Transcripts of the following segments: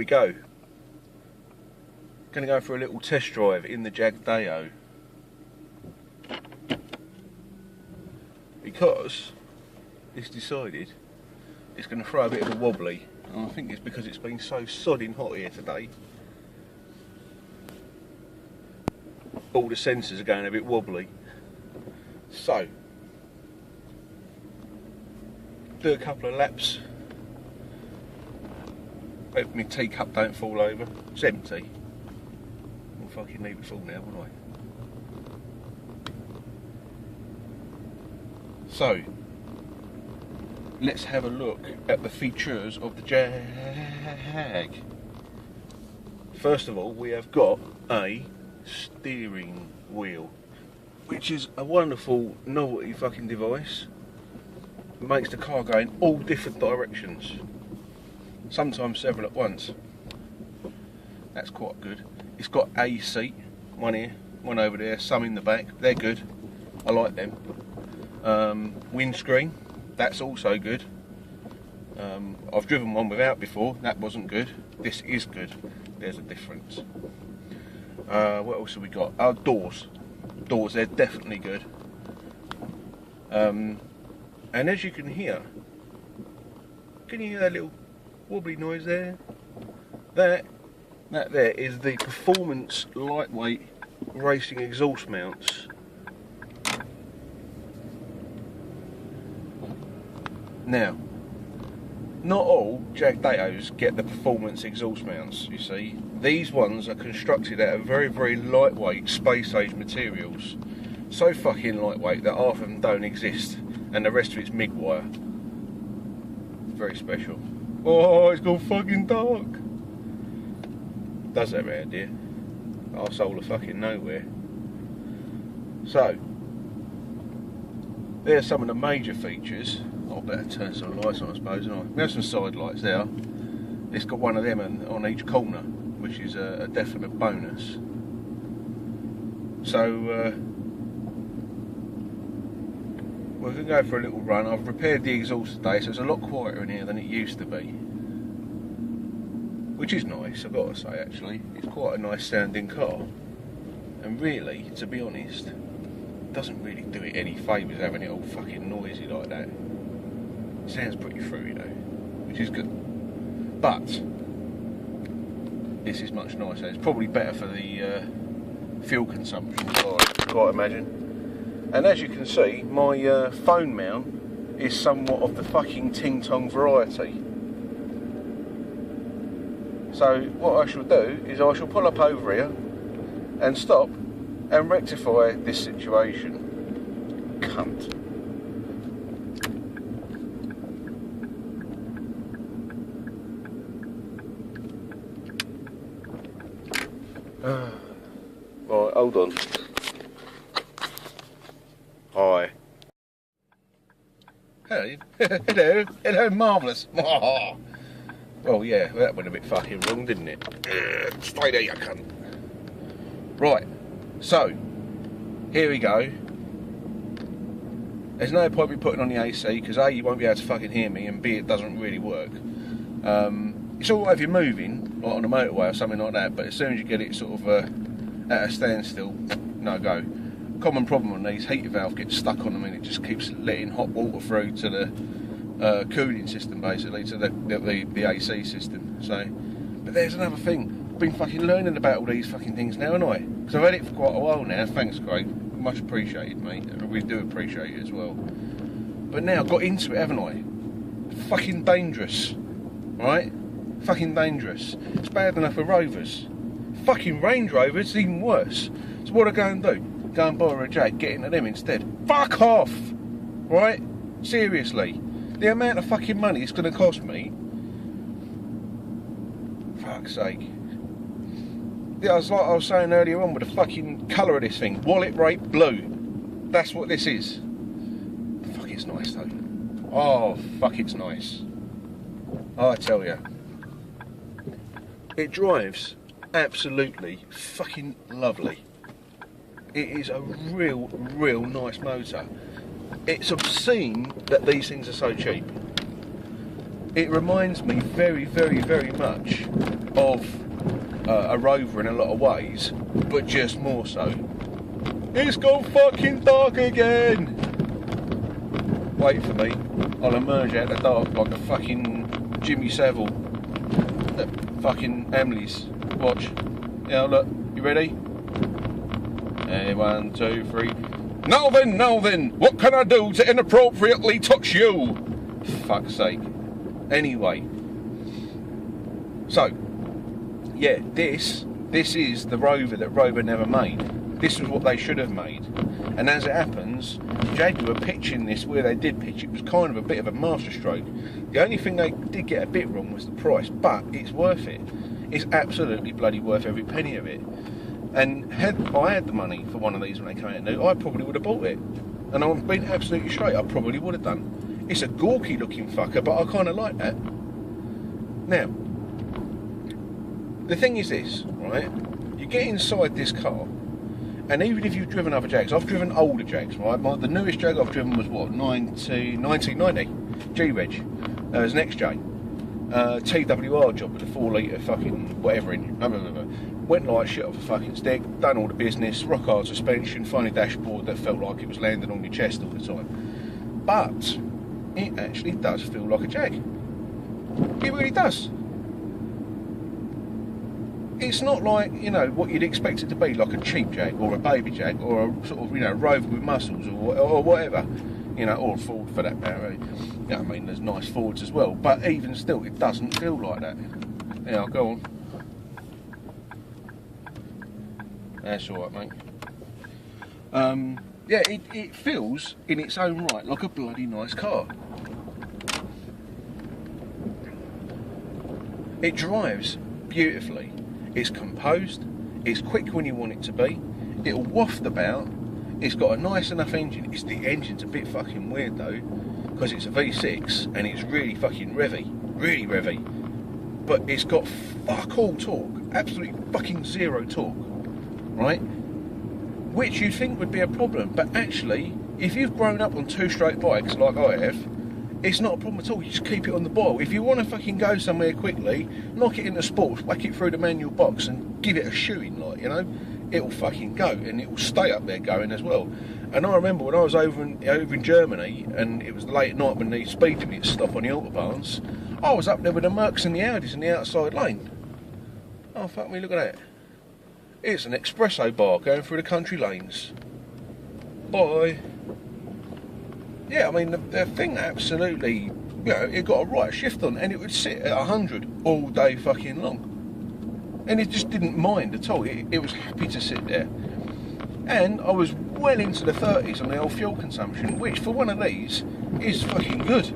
we go. Going to go for a little test drive in the Jagdeo. Because it's decided it's going to throw a bit of a wobbly. And I think it's because it's been so sodding hot here today. All the sensors are going a bit wobbly. So, do a couple of laps. Hope my teacup don't fall over. It's empty. I'll fucking leave it full now, won't I? So, let's have a look at the features of the Jag. First of all, we have got a steering wheel, which is a wonderful novelty fucking device. It makes the car go in all different directions, sometimes several at once. That's quite good. It's got a seat, one here, one over there, some in the back. They're good. I like them. Windscreen, that's also good. I've driven one without before. That wasn't good. This is good. There's a difference. What else have we got? Our doors. Doors, they're definitely good. And as you can hear you hear that little wobbly noise there? That there is the performance lightweight racing exhaust mounts. Now, not all Jagdeos get the performance exhaust mounts, you see. These ones are constructed out of very, very lightweight space-age materials. So fucking lightweight that half of them don't exist, and the rest of it's MIG wire. Very special. Oh, it's gone fucking dark. Does that round here? Arsehole of fucking nowhere. So, there's some of the major features. I better turn some lights on, I suppose, don't I? We have some side lights there. It's got one of them on each corner, which is a definite bonus. So, we're going to go for a little run. I've repaired the exhaust today, so it's a lot quieter in here than it used to be. Which is nice, I've got to say, actually. It's quite a nice sounding car. And really, to be honest, it doesn't really do it any favours having it all fucking noisy like that. It sounds pretty fruity though, which is good. But this is much nicer. It's probably better for the fuel consumption, I imagine. And as you can see, my phone mount is somewhat of the fucking ting tong variety. So what I shall do is I shall pull up over here and stop and rectify this situation. Cunt. Right, hold on. Hi. Hello. Hello, marvellous. Well, yeah, that went a bit fucking wrong, didn't it? Stay there, you cunt. Right, so, here we go. There's no point me putting on the AC, because A, you won't be able to fucking hear me, and B, it doesn't really work. It's alright if you're moving, like on a motorway or something like that, but as soon as you get it sort of at a standstill, no go. Common problem on these, heater valve gets stuck on them and it just keeps letting hot water through to the cooling system, basically, to the AC system. So, but there's another thing. I've been fucking learning about all these fucking things now, haven't I? Because I've had it for quite a while now. Thanks, Craig. Much appreciated, mate. I really do appreciate it as well. But now I've got into it, haven't I? Fucking dangerous, right? Fucking dangerous. It's bad enough for Rovers. Fucking Range Rovers is even worse. So what do I go and do? Go and borrow a Jag, get into them instead. Fuck off! Right? Seriously. The amount of fucking money it's going to cost me. Fuck's sake. Yeah, it's like I was saying earlier on with the fucking colour of this thing. Wallet rate blue. That's what this is. Fuck, it's nice though. Oh, fuck, it's nice. I tell you. It drives absolutely fucking lovely. It is a real nice motor. It's obscene that these things are so cheap. It reminds me very much of a Rover in a lot of ways, but just more so. It's gone fucking dark again! Wait for me, I'll emerge out of the dark like a fucking Jimmy Savile at fucking Emily's. Watch. Yeah, look, you ready? 1, 2, 3. Now then, what can I do to inappropriately touch you? Fuck's sake. Anyway. So, yeah, this is the Rover that Rover never made. This was what they should have made. And as it happens, Jaguar pitching this where they did pitch it was kind of a bit of a masterstroke. The only thing they did get a bit wrong was the price, but it's worth it. It's absolutely bloody worth every penny of it. And had I had the money for one of these when they came out new, I probably would have bought it. And I'm being absolutely straight, I probably would have done. It's a gawky looking fucker, but I kind of like that. Now, the thing is this, right? You get inside this car, and even if you've driven other Jags, I've driven older Jags, right? The newest Jag I've driven was what, 1990 G-Reg. It was an XJ. TWR job with a 4 litre fucking whatever in. Went like shit off a fucking stick, done all the business, rock hard suspension, funny dashboard that felt like it was landing on your chest all the time. But it actually does feel like a Jag. It really does. It's not like, you know, what you'd expect it to be, like a cheap Jag or a baby Jag or a sort of, you know, Rover with muscles or whatever, you know, or a Ford for that matter. Yeah, I mean, there's nice Fords as well, but even still, it doesn't feel like that. Yeah, go on. That's alright, mate. Yeah, it feels in its own right like a bloody nice car. It drives beautifully. It's composed. It's quick when you want it to be. It'll waft about. It's got a nice enough engine. The engine's a bit fucking weird though, because it's a V6 and it's really fucking revvy. Really revvy. But it's got fuck all torque. Absolutely fucking zero torque. Right? Which you'd think would be a problem, but actually, if you've grown up on two-stroke bikes like I have, it's not a problem at all. You just keep it on the boil. If you want to fucking go somewhere quickly, knock it into sports, whack it through the manual box and give it a shoeing, like, you know, it'll fucking go and it will stay up there going as well. And I remember when I was over in Germany and it was late at night when the speed limits stop on the autobahns, I was up there with the Mercs and the Audis in the outside lane. Oh fuck me, look at that. It's an espresso bar going through the country lanes. Bye. Yeah, I mean, the thing absolutely, you know, it got a right shift on and it would sit at 100 all day fucking long. And it just didn't mind at all. It was happy to sit there. And I was well into the 30s on the old fuel consumption, which for one of these is fucking good.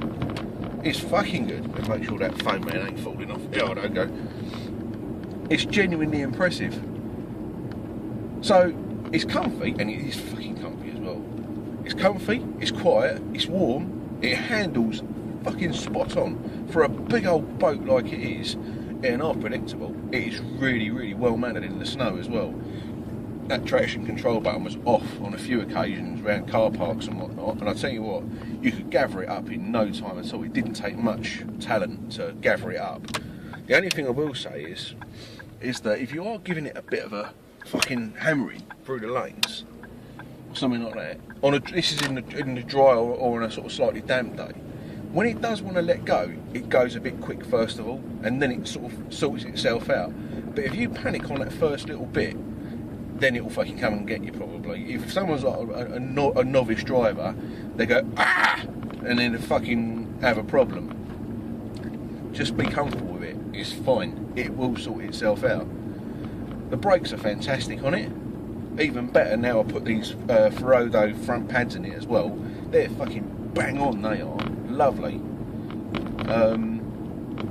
It's fucking good. Let's make sure that phone man ain't falling off. Yeah, I don't go. It's genuinely impressive. So, it's comfy, and it is fucking comfy as well. It's comfy, it's quiet, it's warm, it handles fucking spot on. For a big old boat like it is, and unpredictable, it is really, really well mannered in the snow as well. That traction control button was off on a few occasions around car parks and whatnot, and I tell you what, you could gather it up in no time at all. It didn't take much talent to gather it up. The only thing I will say is that if you are giving it a bit of a fucking hammering through the lanes, or something like that, this is in the dry or on a sort of slightly damp day, when it does want to let go, it goes a bit quick first of all, and then it sort of sorts itself out. But if you panic on that first little bit, then it will fucking come and get you probably. If someone's like a novice driver, they go, ah! And then they fucking have a problem. Just be comfortable with it. It's fine. It will sort itself out. The brakes are fantastic on it. Even better now I put these Ferodo front pads in it as well. They're fucking bang on, they are. Lovely.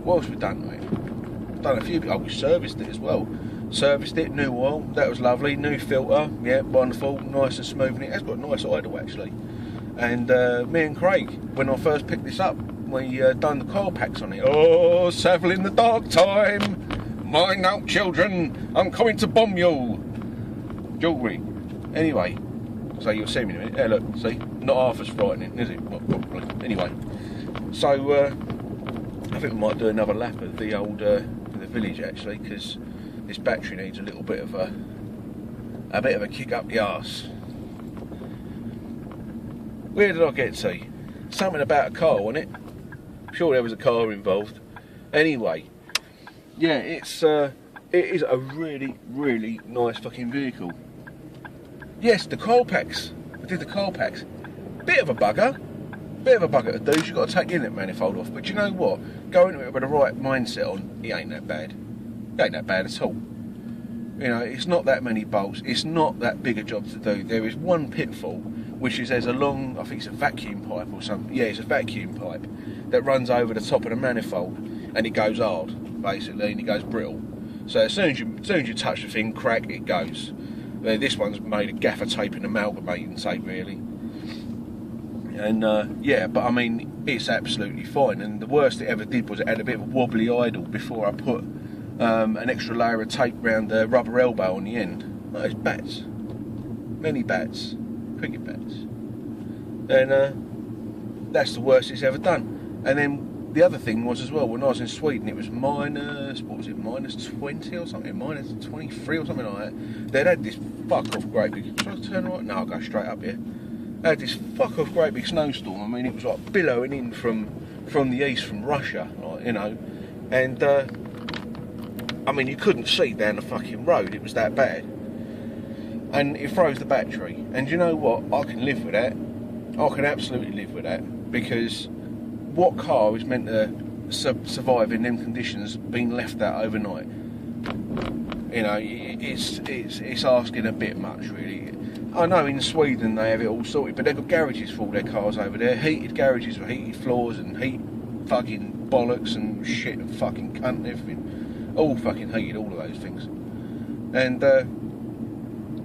What else we done, mate? Done a few, we serviced it as well. Serviced it, new oil, that was lovely. New filter, yeah, wonderful, nice and smooth. And it has got a nice idle actually. And me and Craig, when I first picked this up, we done the coil packs on it. Oh, Savile in the dark time. Mind out, children, I'm coming to bomb you. Jewellery. Anyway, so you'll see me in a minute. Yeah, look, see, not half as frightening, is it? Well, probably. Anyway, so I think we might do another lap of the old the village actually, because this battery needs a little bit of a kick up the arse. Where did I get to? Something about a car, wasn't it? Sure there was a car involved. Anyway, yeah, it is a really, really nice fucking vehicle. Yes, the coil packs. I did the coil packs. Bit of a bugger to do. You've got to take the inlet manifold off. But you know what? Go into it with the right mindset on, it ain't that bad. It ain't that bad at all. You know, it's not that many bolts. It's not that big a job to do. There is one pitfall, which is there's a long, I think it's a vacuum pipe or something. Yeah, it's a vacuum pipe that runs over the top of the manifold, and it goes hard, basically, and it goes brittle. So as soon as you touch the thing, crack, it goes. This one's made of gaffer tape and amalgamating tape, really. And yeah, but I mean, it's absolutely fine. And the worst it ever did was it had a bit of a wobbly idle before I put an extra layer of tape around the rubber elbow on the end. Those bats, many bats, cricket bats, and that's the worst it's ever done. And then the other thing was as well, when I was in Sweden, it was minus, what was it, minus 20 or something, minus 23 or something like that. They'd had this fuck off great big, should I turn right? No, I'll go straight up here. They had this fuck off great big snowstorm. I mean, it was like billowing in from the east, from Russia, like, you know, and I mean, you couldn't see down the fucking road, it was that bad. And it froze the battery. And you know what? I can live with that. I can absolutely live with that. Because what car is meant to survive in them conditions being left out overnight? You know, it's asking a bit much, really. I know in Sweden they have it all sorted, but they've got garages for all their cars over there. Heated garages with heated floors and heat fucking bollocks and shit and fucking cunt and everything. All fucking heated, all of those things. And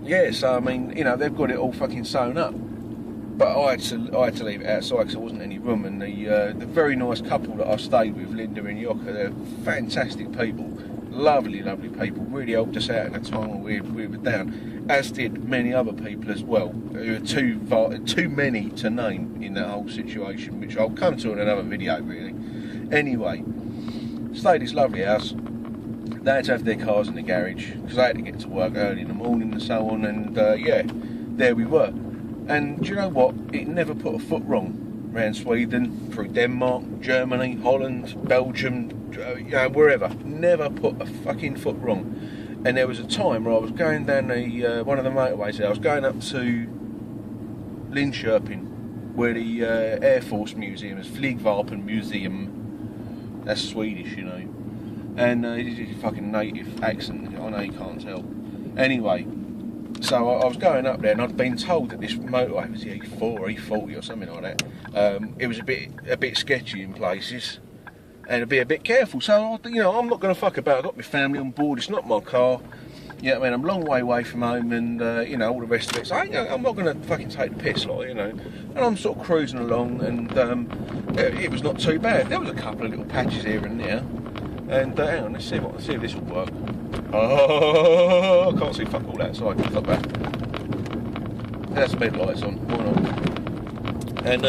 yeah, so I mean, you know, they've got it all fucking sewn up. But I had to leave it outside because there wasn't any room. And the very nice couple that I stayed with, Linda and Yoka, they're fantastic people, lovely, lovely people. Really helped us out at the time we were down, as did many other people as well. There were too many to name in that whole situation, which I'll come to in another video, really. Anyway, stayed at this lovely house. They had to have their cars in the garage because they had to get to work early in the morning and so on. And yeah, there we were. And do you know what? It never put a foot wrong around Sweden, through Denmark, Germany, Holland, Belgium, you know, wherever. Never put a fucking foot wrong. And there was a time where I was going down one of the motorways there. I was going up to Linköping, where the Air Force Museum is, Flygvapen Museum. That's Swedish, you know. And it's a fucking native accent. I know you can't tell. Anyway. So I was going up there, and I'd been told that this motorway was the E4, E40 or something like that. It was a bit sketchy in places, and to be a bit careful. So you know, I'm not going to fuck about. I've got my family on board. It's not my car. You know what I mean? I'm a long way away from home, and you know, all the rest of it. So I'm not going to fucking take the piss, like, you know. And I'm sort of cruising along, and it was not too bad. There was a couple of little patches here and there, and hang on, let's see if this will work. Oh, I can't see fuck all outside. Fuck that. That's the bed lights on. Why not? And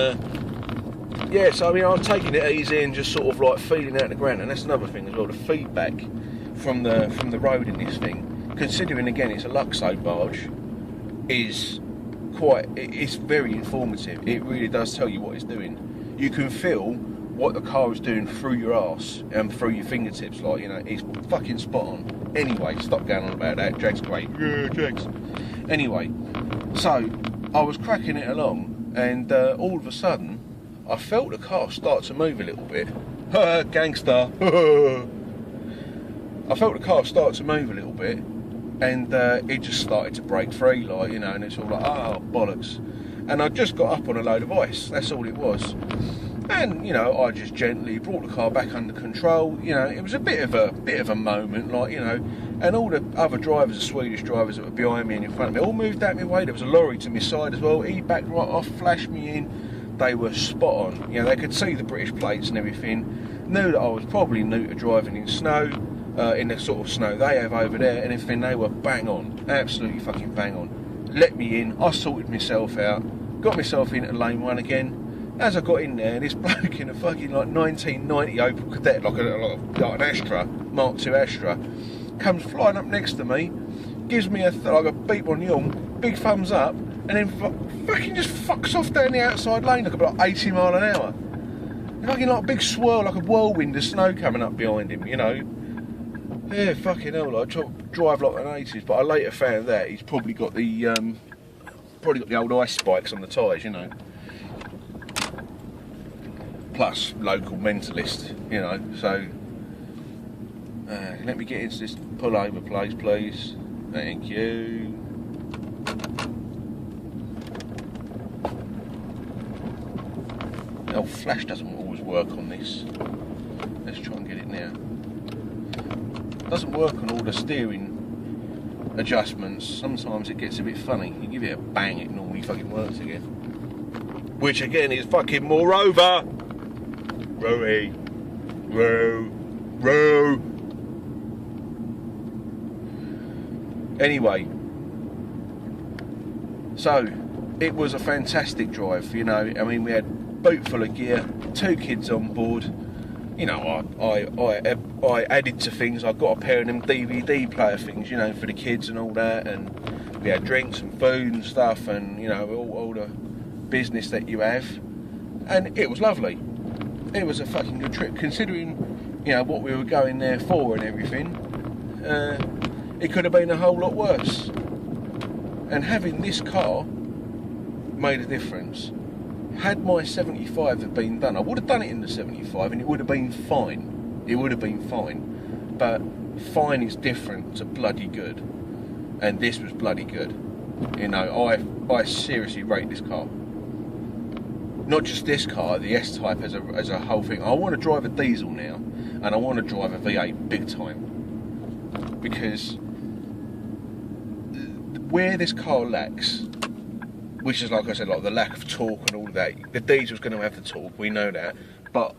yeah, so I mean, I was taking it easy and just sort of like feeling out the ground. And that's another thing as well. The feedback from the road in this thing, considering again it's a Luxo barge, is it's very informative. It really does tell you what it's doing. You can feel what the car is doing through your arse and through your fingertips, like, you know, it's fucking spot on. Anyway, stop going on about that. Jag's great. Yeah, Jag's. Anyway, so I was cracking it along, and all of a sudden, I felt the car start to move a little bit. Gangster. I felt the car start to move a little bit, and it just started to break free, like, you know, and it's all like, oh, bollocks. And I just got up on a load of ice. That's all it was. And, you know, I just gently brought the car back under control. You know, it was a bit of a moment, like, you know, and all the other drivers, the Swedish drivers that were behind me and in front of me, all moved out my way. There was a lorry to my side as well. He backed right off, flashed me in. They were spot on. You know, they could see the British plates and everything. Knew that I was probably new to driving in snow, in the sort of snow they have over there, and everything. They were bang on, absolutely fucking bang on. Let me in. I sorted myself out, got myself into lane one again. As I got in there, this bloke in a fucking like 1990 Opel Kadett, like an Astra, Mark II Astra, comes flying up next to me, gives me like a beep on the horn, big thumbs up, and then fucking just fucks off down the outside lane like about 80 mile an hour. Fucking like a big swirl, like a whirlwind of snow coming up behind him, you know. Yeah, fucking hell, like drive like an 80s, but I later found that he's probably got the old ice spikes on the tyres, you know. Plus local mentalist, you know, so let me get into this pull over place, please. Thank you. Oh, flash doesn't always work on this. Let's try and get it now. Doesn't work on all the steering adjustments. Sometimes it gets a bit funny. You give it a bang, it normally fucking works again. Which again is fucking moreover. Rowy. Row. Anyway. So, it was a fantastic drive, you know. I mean, we had a boot full of gear, 2 kids on board. You know, I added to things. I got a pair of them DVD player things, you know, for the kids and all that. And we had drinks and food and stuff and, you know, all the business that you have. And it was lovely. It was a fucking good trip, considering, you know, what we were going there for and everything. It could have been a whole lot worse. And having this car made a difference. Had my 75 have been done, I would have done it in the 75 and it would have been fine. It would have been fine. But fine is different to bloody good. And this was bloody good. You know, I seriously rate this car. Not just this car, the S Type as a whole thing. I want to drive a diesel now, and I want to drive a V8 big time. Because where this car lacks, which is, like I said, like the lack of torque and all of that, the diesel's going to have the torque, we know that, but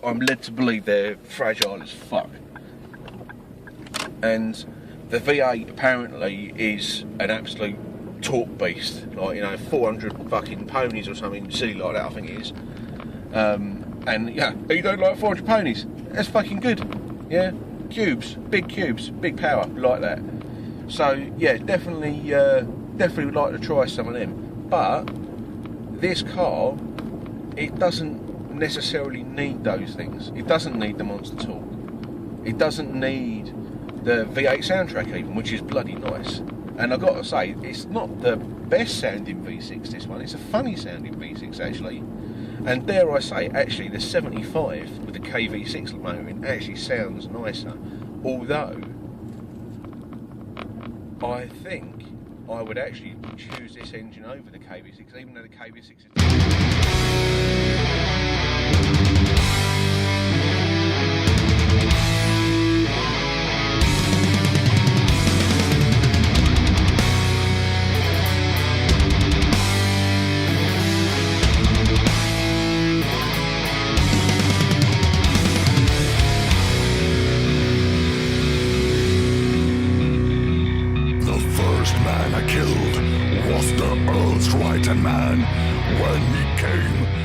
I'm led to believe they're fragile as fuck. And the V8 apparently is an absolute torque beast, like, you know, 400 fucking ponies or something silly like that, I think it is. And yeah, you don't like 400 ponies? That's fucking good. Yeah, cubes, big power, like that. So yeah, definitely would like to try some of them. But this car, it doesn't necessarily need those things. It doesn't need the monster torque. It doesn't need the V8 soundtrack even, which is bloody nice. And I've got to say, it's not the best sounding V6, this one. It's a funny sounding V6, actually. And dare I say, actually, the 75 with the KV6 motor in actually sounds nicer. Although, I think I would actually choose this engine over the KV6, even though the KV6 is... Man I killed was the Earth's right-hand man. When he came,